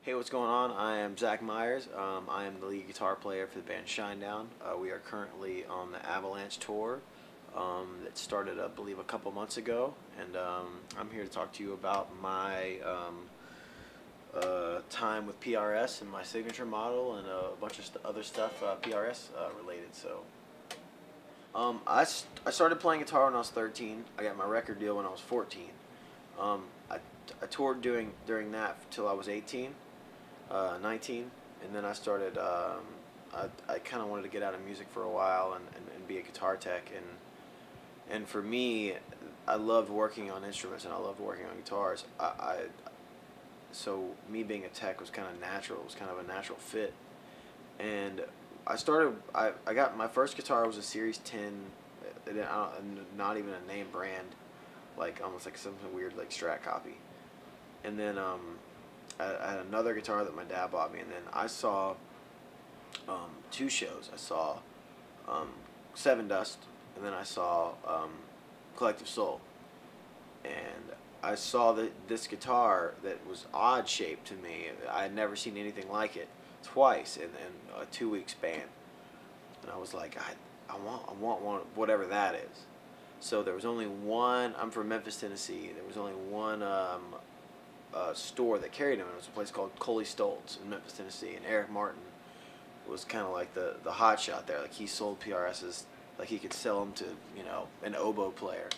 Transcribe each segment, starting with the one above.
Hey, what's going on? I am Zach Myers. I am the lead guitar player for the band Shinedown. We are currently on the Avalanche tour that started, I believe, a couple months ago, and I'm here to talk to you about my time with PRS and my signature model and a bunch of other stuff PRS related. I started playing guitar when I was 13. I got my record deal when I was 14. I toured during that till I was 18. 19, and then I started. I kind of wanted to get out of music for a while and be a guitar tech, and for me, I loved working on instruments and I loved working on guitars. So me being a tech was kind of natural. It was kind of a natural fit, and I started. I got my first guitar was a Series 10, not even a name brand, like almost like something weird like Strat copy, and then I had another guitar that my dad bought me, and then I saw two shows. I saw Seven Dust, and then I saw Collective Soul, and I saw this guitar that was odd shaped to me. I had never seen anything like it twice in a 2-week span, and I was like, I want one, whatever that is. So there was only one. I'm from Memphis, Tennessee. There was only one store that carried them. It was a place called Coley Stoltz in Memphis, Tennessee, and Eric Martin was kind of like the hot shot there. Like he sold PRSs, like he could sell them to an oboe player.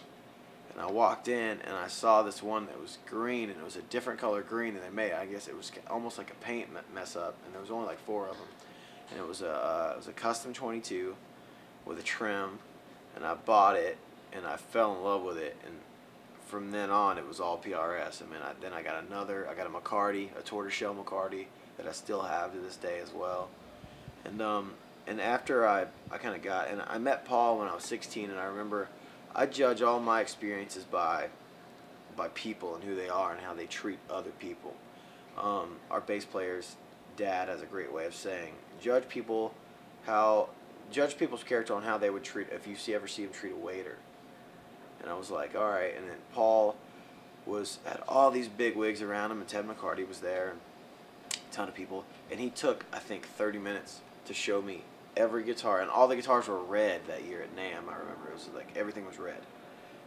And I walked in and I saw this one that was green, and it was a different color green than they made. I guess it was almost like a paint mess up, and there was only like 4 of them. And it was a custom 22 with a trim, and I bought it and I fell in love with it, and from then on it was all PRS. I mean, then I got a McCarty, a tortoiseshell McCarty that I still have to this day as well. And after I kind of got, and I met Paul when I was 16, and I remember I judge all my experiences by people and who they are and how they treat other people. Our bass player's dad has a great way of saying, judge people's character on how they would treat, if you ever see them treat a waiter. And I was like, all right. And then Paul had all these big wigs around him, and Ted McCarty was there, and a ton of people. And he took, I think, 30 minutes to show me every guitar. And all the guitars were red that year at NAMM. I remember it was like everything was red.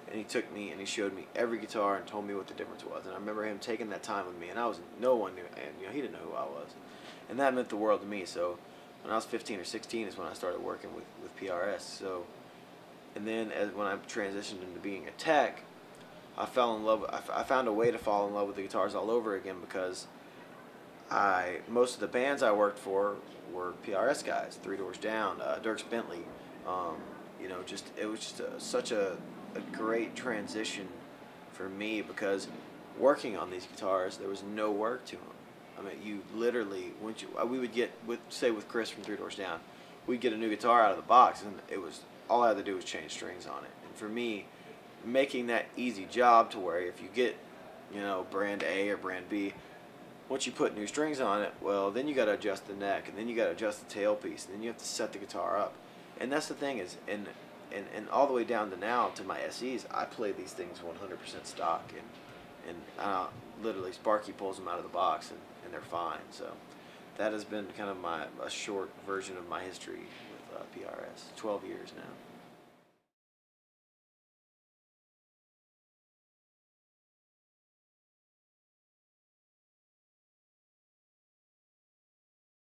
And he took me and he showed me every guitar and told me what the difference was. And I remember him taking that time with me. And no one knew, and he didn't know who I was. And that meant the world to me. So when I was 15 or 16 is when I started working with PRS. So. And then when I transitioned into being a tech, I fell in love. I found a way to fall in love with the guitars all over again, because most of the bands I worked for were PRS guys. Three Doors Down, Dierks Bentley. It was just such a great transition for me, because working on these guitars, there was no work to them. I mean, you literally we would get with Chris from Three Doors Down, we'd get a new guitar out of the box, and it was. All I had to do was change strings on it. And for me, making that easy job to where if you get, brand A or brand B, once you put new strings on it, well, then you got to adjust the neck, and then you got to adjust the tailpiece, and then you have to set the guitar up. And that's the thing is, and all the way down to now to my SEs, I play these things 100% stock, and literally Sparky pulls them out of the box, and they're fine. So that has been kind of a short version of my history with PRS. 12 years now.